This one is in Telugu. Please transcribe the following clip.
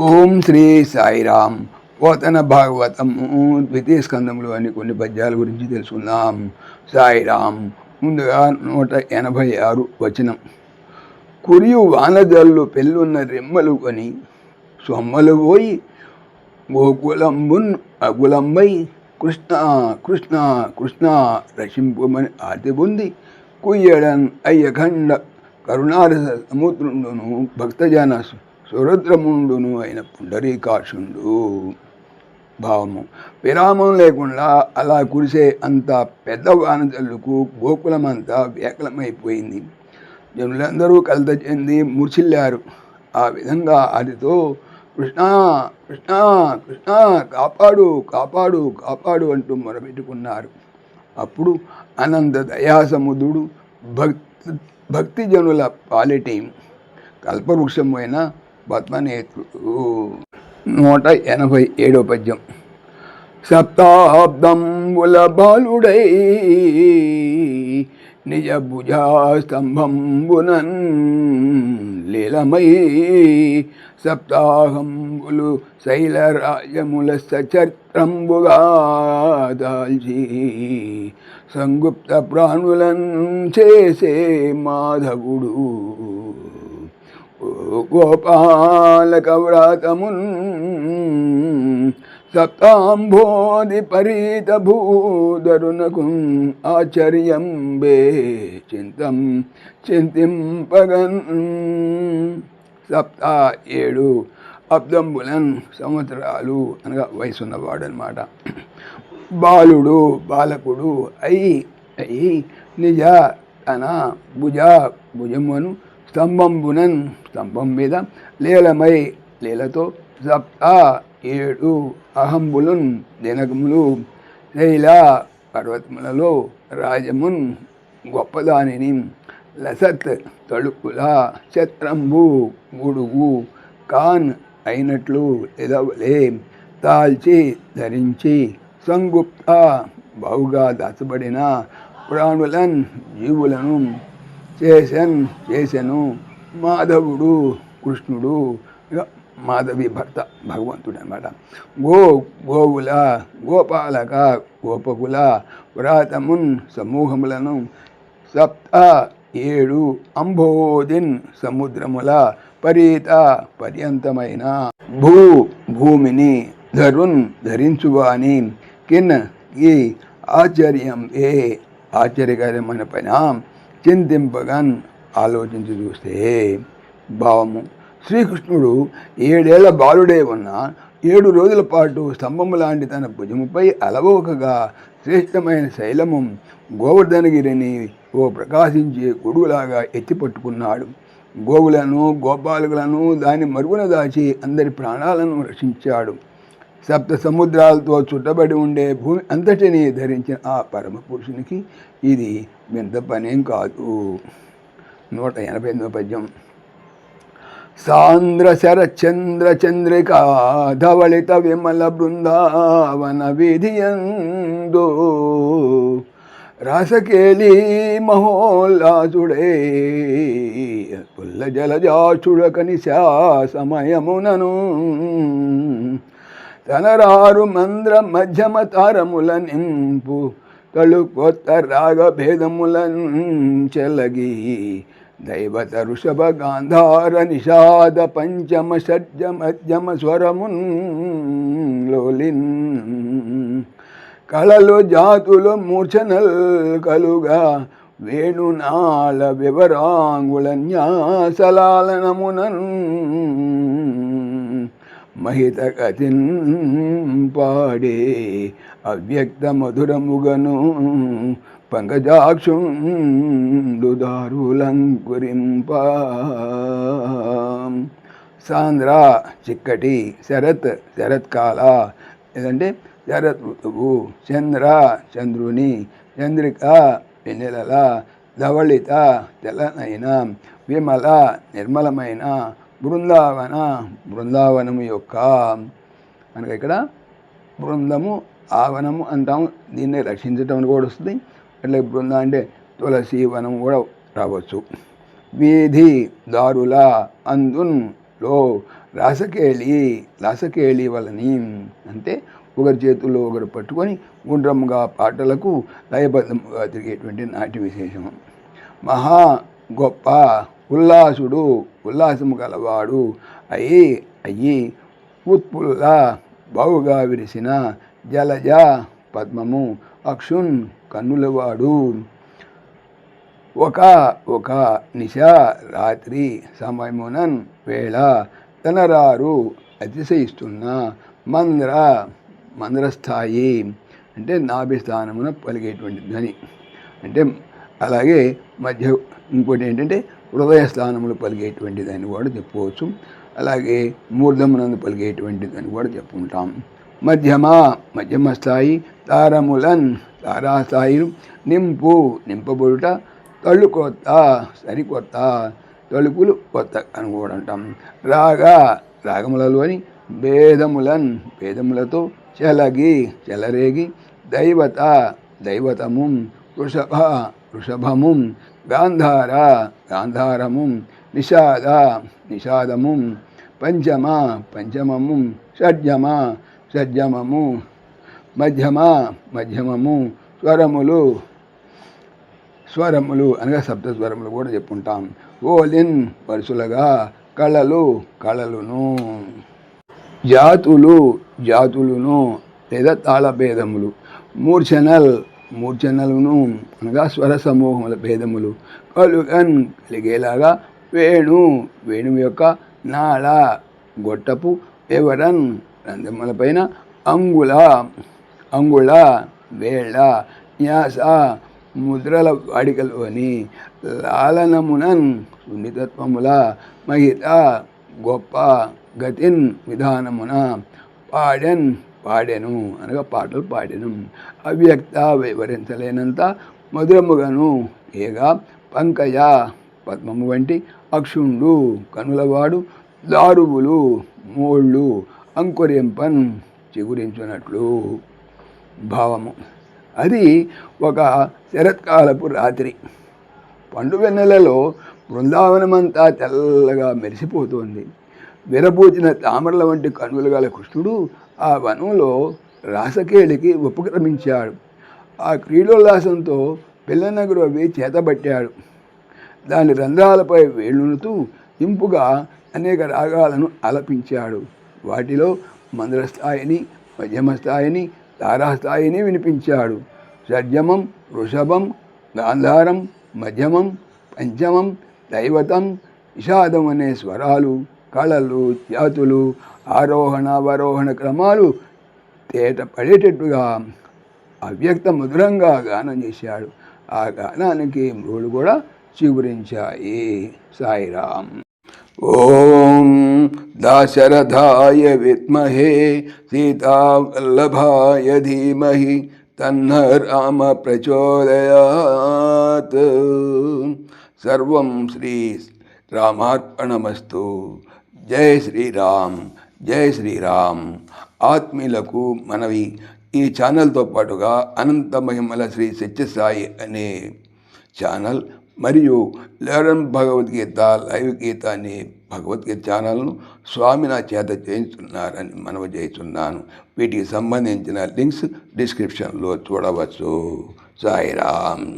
ఓం శ్రీ సాయిరామ్. పోతన భాగవతము ద్వితీయ స్కందములు అని కొన్ని పద్యాల గురించి తెలుసుకుందాం. సాయిరామ్. ముందుగా 186 వచనం. కురియు వానజల్లు పెళ్ళున్న రెమ్మలు కొని సొమ్మలు పోయి గోకులంబున్ అగులంబై కృష్ణ కృష్ణ కృష్ణ రక్షింపుమని ఆర్తి పొంది కుయ్యడన్ అయ్యఖండ కరుణారస సముద్రుండును భక్తజన సురుద్రముండును అయిన పుండరీకాక్షుండు. భావము: విరామం లేకుండా అలా కురిసే అంత పెద్ద వానజల్లుకు గోకులమంతా వ్యాకులమైపోయింది. జనులందరూ కలత చెంది మూర్ఛిల్లారు. ఆ విధంగా ఆదితో కృష్ణ కృష్ణ కృష్ణ కాపాడు కాపాడు కాపాడు అంటూ మొరపెట్టుకున్నారు. అప్పుడు అనంత దయాసముద్రుడు భక్తిజనుల పాలిటి కల్పవృక్షమైన పద్మనేత్రుడు. 187 పద్యం. సప్తాబ్దంబుల బాలుడై నిజ భుజాస్తంభంబునన్ లీలమై సప్తాహంబులు శైలరాజముల సచత్రంబుగా దాల్చి సంగుప్త ప్రాణులన్ చేసే మాధవుడు గోపాలక వ్రాతమున్ సప్తాంబోధి పరీత భూధరునకు ఆశ్చర్యంబే చింతింపగన్. 7 అబ్దంబులన్ సంవత్సరాలు అనగా వయసున్నవాడు అనమాట. బాలుడు బాలకుడు అయి నిజ తన భుజమును స్తంభంబునన్ స్తంభం మీద లీలమై లీలతో 7 అహంబులున్ దినకములు శైల పర్వతములలో రాజమున్ గొప్పదానిని లసత్ తడుపుల ఛత్రంబు గొడుగు కాన్ అయినట్లు ఎదవలే తాల్చి ధరించి సంగుప్త బహుగా దాచబడిన ప్రాణులన్ జీవులను చేసెను మాధవుడు కృష్ణుడు. మాధవి భర్త భగవంతుడు అనమాట. గోవుల గోపాలక గోపకుల వ్రాతమున్ సమూహములను 7 అంబోధిన్ సముద్రముల పరీత పర్యంతమైన భూమిని ధరున్ ధరించువాని కిన్ ఈ ఆశ్చర్యం ఆశ్చర్యకరమైన పైన చింతింపగన్ ఆలోచించి చూస్తే. భావము: శ్రీకృష్ణుడు 7 ఏళ్ల బాలుడే ఉన్న 7 రోజుల పాటు స్తంభము లాంటి తన భుజముపై అలవోకగా శ్రేష్టమైన శైలము గోవర్ధనగిరిని ఓ ప్రకాశించే గొడుగులాగా ఎత్తిపట్టుకున్నాడు. గోవులను గోపాలకులను దాని మరుగున దాచి అందరి ప్రాణాలను రక్షించాడు. 7 సముద్రాలతో చుట్టబడి ఉండే భూమి అంతటిని ధరించిన ఆ పరమ పురుషునికి ఇది వింత పనేం కాదు. 188 పద్యం. సాంద్ర శరచంద్ర చంద్రికా ధవళిత విమల బృందావన విధియందో రాసకేలి మహోల్లాసుడే పుల్ల జలజాచుడకనిశా సమయమునను తనరారు మంద్ర మధ్యమ తారముల నింపు తలు కొత్త రాగ భేదములన్ చెలగి దైవత ఋషభ గాంధార నిషాద పంచమ షడ్జ మధ్యమ స్వరమున్ లోలిన్ కళలు జాతులు మూర్ఛనల్ కలుగా వేణునాళ వివరాంగుల న్యాసలాలనమునన్ మహిత కథిన్ పాడే అవ్యక్త మధురముగను పంకజాక్షుండు దారులంకురింప. సాంద్ర చిక్కటి, శరత్కాల లేదంటే శరత్ ఋతువు, చంద్ర చంద్రుని, చంద్రిక వెన్నెలల, ధవళిత తెల్లనైన, విమల నిర్మలమైన, బృందావనము యొక్క మనకి ఇక్కడ బృందము ఆవనము అంటాము. దీన్ని రక్షించటం కూడా వస్తుంది. అట్లా బృందం అంటే తులసి వనం కూడా రావచ్చు. వీధి దారుల అందున్ లో రాసకేళి వలని అంటే ఒకరి చేతుల్లో ఒకరు పట్టుకొని గుండ్రముగా పాటలకు లయబద్ధముగా తిరిగేటువంటి నాట్య విశేషము. మహా గొప్ప ఉల్లాసము గలవాడు అయ్యి ఉత్పుల్ల బావుగా విరిసిన జలజ పద్మము అక్షున్ కన్నులవాడు. ఒక నిశ రాత్రి సమయమునన్ వేళ తనరారు అతిశయిస్తున్న మంద్రస్థాయి అంటే నాభిస్థానమున పలిగేటువంటి ధ్వని అంటే అలాగే ఇంకోటి ఏంటంటే హృదయ స్థానములు పలిగేటువంటి దాన్ని కూడా చెప్పుకోవచ్చు. అలాగే మూర్ధమునందు పలిగేటువంటిది అని కూడా చెప్పుకుంటాం. మధ్యమ స్థాయి తారాస్థాయిలు నింపబడుట తళ్ళు కొత్త సరికొత్త తలుపులు కొత్త అని కూడా అంటాం. రాగములలోని భేదములతో చెలరేగి దైవతము వృషభము గాంధారము నిషాదము పంచమము షడ్జమము మధ్యమము స్వరములు అనగా సప్తస్వరములు కూడా చెప్పుకుంటాం. ఓలిన్ వరుసలుగా కళలును జాతులును లేదా తాళభేదములు మూర్ఛనలును అనగా స్వర సమూహముల భేదములు కలిగేలాగా వేణువు యొక్క నాళ గొట్టపు వివరన్ రంధ్రములపైన అంగుళ వేళ న్యాస ముద్రల వాడికలోని లాలనమునన్ సున్నితత్వముల మహిత గొప్ప గతిన్ విధానమున పాడెను అనగా పాటలు పాడెను. అవ్యక్త వివరించలేనంత మధురముగను ఏగా పంకజ పద్మము వంటి అక్షుండు కనులవాడు దారువులు మోళ్ళు అంకురింపన్ చిగురించున్నట్లు భావము. అది ఒక శరత్కాలపు రాత్రి. పండు వెన్నెలలో బృందావనమంతా తెల్లగా మెరిసిపోతుంది. విరబూచిన తామరల వంటి కన్నులు గల కృష్ణుడు ఆ వనంలో రాసకేళికి ఉపక్రమించాడు. ఆ క్రీడోల్లాసంతో పిల్లనగురు అవి చేతబట్టాడు. దాని రంధ్రాలపై వేళ్ళునుతూ ఇంపుగా అనేక రాగాలను ఆలపించాడు. వాటిలో మంద్రస్థాయిని, మధ్యమస్థాయిని, తారాస్థాయిని వినిపించాడు. షడ్జమం, వృషభం, గాంధారం, మధ్యమం, పంచమం, దైవతం, నిషాదం అనే స్వరాలు, కళలు, జాతులు, ఆరోహణ అవరోహణ క్రమాలు తేట పడేటట్టుగా అవ్యక్త మధురంగా గానం చేశాడు. ఆ గానానికి మ్రోలు కూడా చిగురించాయి. సాయిరామ్. ఓం దాశరథాయ విద్మహే సీతావల్లభాయ ధీమహి తన్న రామ ప్రచోదయాత్. సర్వం శ్రీ రామార్పణమస్తు. జై శ్రీరామ్, జై శ్రీరామ్. ఆత్మీయులకు మనవి, ఈ ఛానల్తో పాటుగా అనంత మహిమల శ్రీ సత్యసాయి అనే ఛానల్ మరియు లెర్న్ భగవద్గీత లైవ్ గీత అనే భగవద్గీత ఛానల్ను స్వామి నా చేత చేయించున్నారని మనవి చేస్తున్నాను. వీటికి సంబంధించిన లింక్స్ డిస్క్రిప్షన్లో చూడవచ్చు. సాయిరామ్.